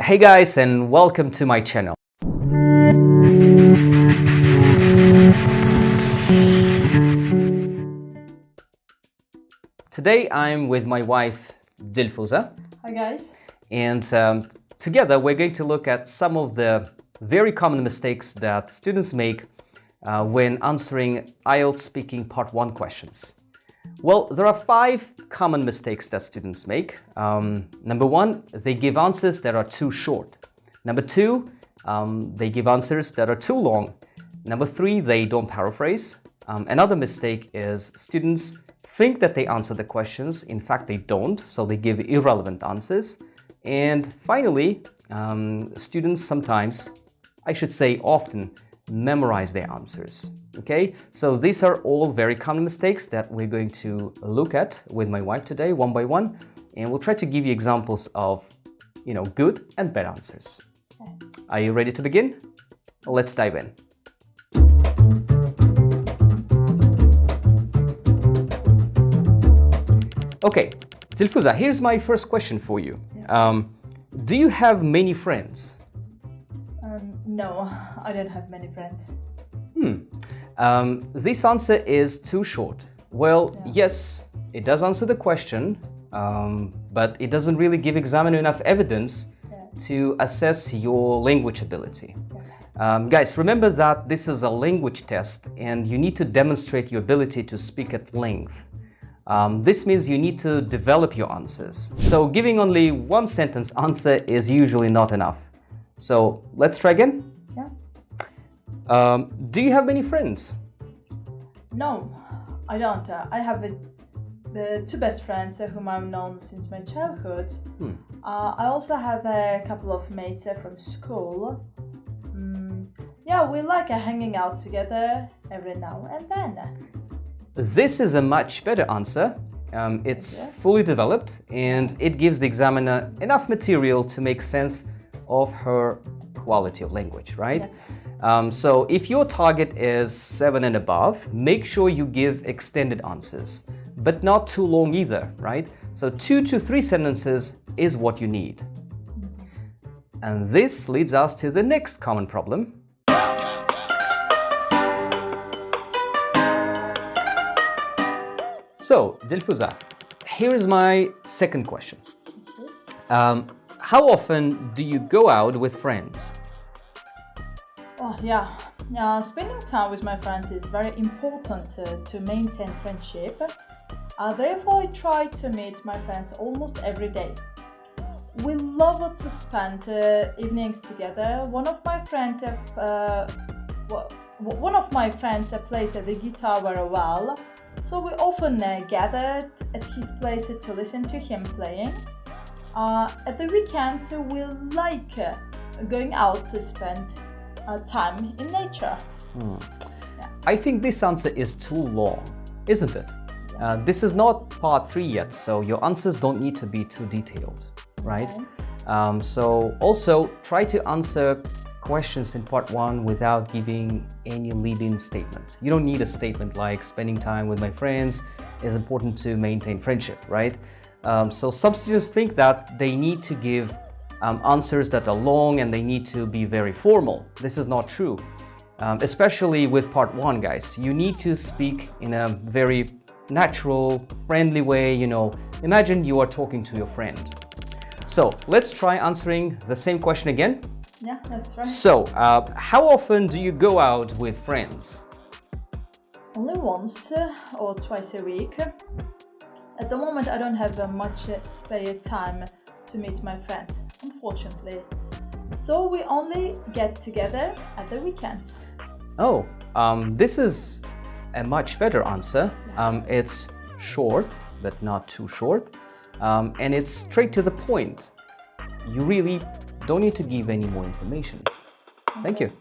Hey guys, and welcome to my channel. Today I'm with my wife Dilfuza. Hi guys. And together we're going to look at some of the very common mistakes that students make when answering IELTS Speaking Part 1 questions. Well, there are 5 common mistakes that students make. Number 1, they give answers that are too short. Number 2, they give answers that are too long. Number 3, they don't paraphrase. Another mistake is students think that they answer the questions. In fact, they don't, so they give irrelevant answers. And finally, students sometimes, I should say often, memorize their answers. Okay, so these are all very common mistakes that we're going to look at with my wife today, one by one, and we'll try to give you examples of, good and bad answers. Okay. Are you ready to begin? Let's dive in. Okay, Dilfuza, here's my first question for you. Yes. Do you have many friends? No, I don't have many friends. This answer is too short. Well, yes, it does answer the question, but it doesn't really give examiner enough evidence to assess your language ability. Guys, remember that this is a language test and you need to demonstrate your ability to speak at length. This means you need to develop your answers. So giving only one sentence answer is usually not enough. So let's try again. Do you have many friends? No, I don't. I have the 2 best friends whom I've known since my childhood. I also have a couple of mates from school. We like hanging out together every now and then. This is a much better answer. It's fully developed and it gives the examiner enough material to make sense of her quality of language, right? So if your target is 7 and above, make sure you give extended answers, but not too long either, right? So 2 to 3 sentences is what you need. And this leads us to the next common problem. So, Dilfuza, here is my second question. How often do you go out with friends? Spending time with my friends is very important to maintain friendship. Therefore, I try to meet my friends almost every day. We love to spend evenings together. One of my friends plays the guitar very well, so we often gather at his place to listen to him playing. At the weekends, we like going out to spend time in nature. I think this answer is too long, isn't it? This is not part 3 yet, so your answers don't need to be too detailed, right? So also try to answer questions in part 1 without giving any lead-in statement. You don't need a statement like spending time with my friends is important to maintain friendship, right? So some students think that they need to give answers that are long and they need to be very formal. This is not true, especially with part 1, guys. You need to speak in a very natural, friendly way. Imagine you are talking to your friend. So let's try answering the same question again. Yeah, that's right. So, how often do you go out with friends? Only once or twice a week. At the moment, I don't have much spare time to meet my friends, unfortunately. So we only get together at the weekends. Oh, this is a much better answer. It's short, but not too short. And it's straight to the point. You really don't need to give any more information. Okay. Thank you.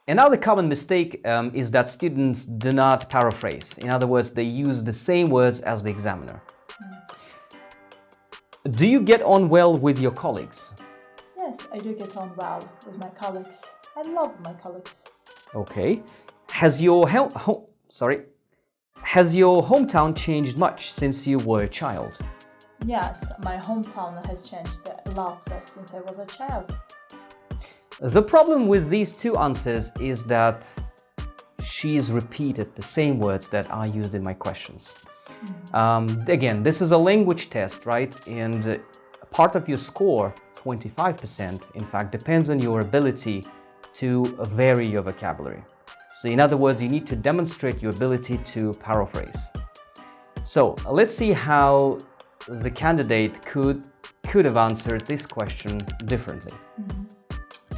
Another common mistake is that students do not paraphrase. In other words, they use the same words as the examiner. Do you get on well with your colleagues? Yes, I do get on well with my colleagues. I love my colleagues. Okay. Has your Has your hometown changed much since you were a child? Yes, my hometown has changed a lot since I was a child. The problem with these two answers is that she's repeated the same words that I used in my questions. Again, this is a language test, right? And part of your score, 25%, in fact, depends on your ability to vary your vocabulary. So in other words, you need to demonstrate your ability to paraphrase. So let's see how the candidate could have answered this question differently.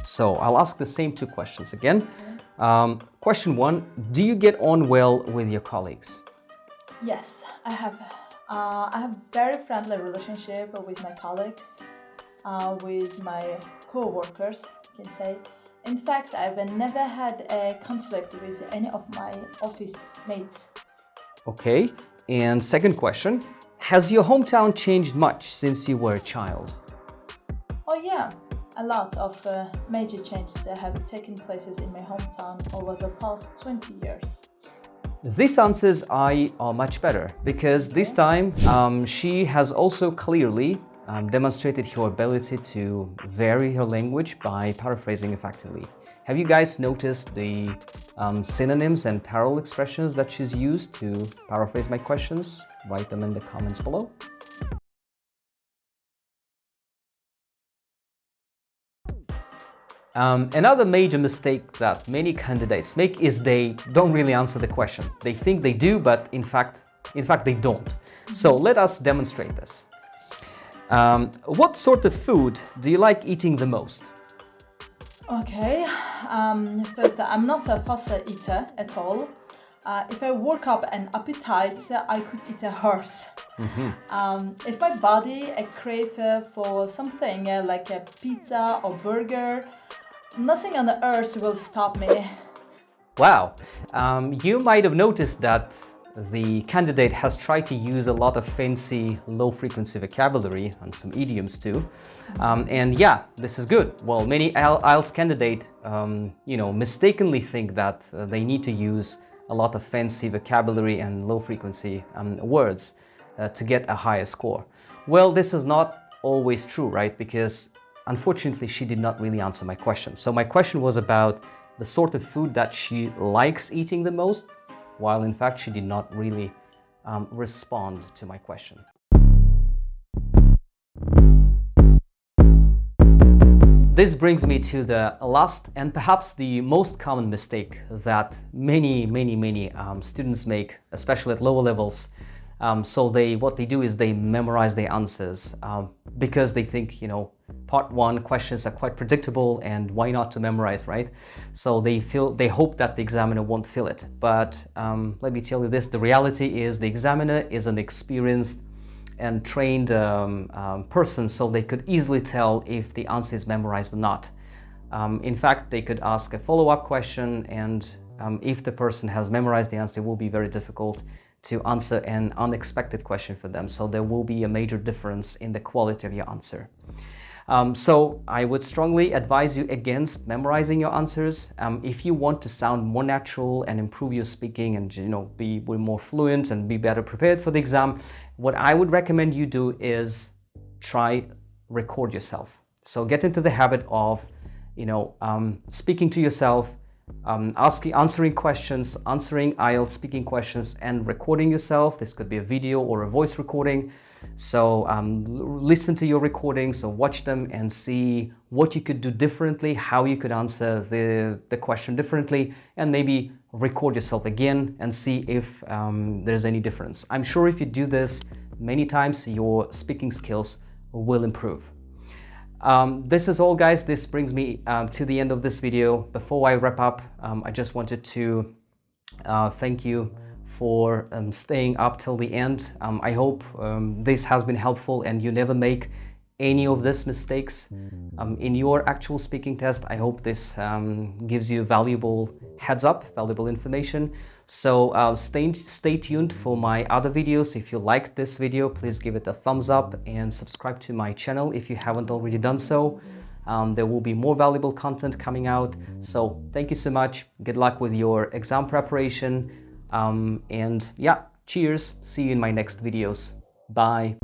So I'll ask the same two questions again. Question one, do you get on well with your colleagues? Yes, I have. I have very friendly relationship with my colleagues, with my co-workers, you can say. In fact, I've never had a conflict with any of my office mates. Okay, and second question, has your hometown changed much since you were a child? Oh yeah, a lot of major changes have taken places in my hometown over the past 20 years. These answers are much better because this time she has also clearly demonstrated her ability to vary her language by paraphrasing effectively. Have you guys noticed the synonyms and parallel expressions that she's used to paraphrase my questions? Write them in the comments below. Another major mistake that many candidates make is they don't really answer the question. They think they do, but in fact they don't. So let us demonstrate this. What sort of food do you like eating the most? Okay, first, I'm not a fast eater at all. If I work up an appetite, I could eat a horse. If my body crave for something like a pizza or burger, nothing on the earth will stop me. Wow, you might have noticed that the candidate has tried to use a lot of fancy low-frequency vocabulary and some idioms too. And yeah, this is good. Well, many IELTS candidates, mistakenly think that they need to use a lot of fancy vocabulary and low-frequency words to get a higher score. Well, this is not always true, right? Because unfortunately, she did not really answer my question. So my question was about the sort of food that she likes eating the most, while in fact she did not really respond to my question. This brings me to the last and perhaps the most common mistake that many students make, especially at lower levels. So what they do is they memorize their answers because they think, part one questions are quite predictable and why not to memorize, right? So they hope that the examiner won't feel it. But let me tell you this, the reality is the examiner is an experienced and trained person, so they could easily tell if the answer is memorized or not. In fact, they could ask a follow-up question, and if the person has memorized the answer, it will be very difficult to answer an unexpected question for them. So there will be a major difference in the quality of your answer. So I would strongly advise you against memorizing your answers. If you want to sound more natural and improve your speaking and be more fluent and be better prepared for the exam, what I would recommend you do is try record yourself. So get into the habit of speaking to yourself, answering questions, answering IELTS speaking questions, and recording yourself. This could be a video or a voice recording. So listen to your recordings or watch them and see what you could do differently, how you could answer the question differently, and maybe record yourself again and see if there's any difference. I'm sure if you do this many times, your speaking skills will improve. This is all, guys. This brings me to the end of this video. Before I wrap up, I just wanted to thank you for staying up till the end. I hope this has been helpful and you never make any of these mistakes in your actual speaking test. I hope this gives you valuable heads up, valuable information. So stay tuned for my other videos. If you liked this video, please give it a thumbs up and subscribe to my channel if you haven't already done so. There will be more valuable content coming out. So thank you so much. Good luck with your exam preparation. And yeah, cheers. See you in my next videos. Bye.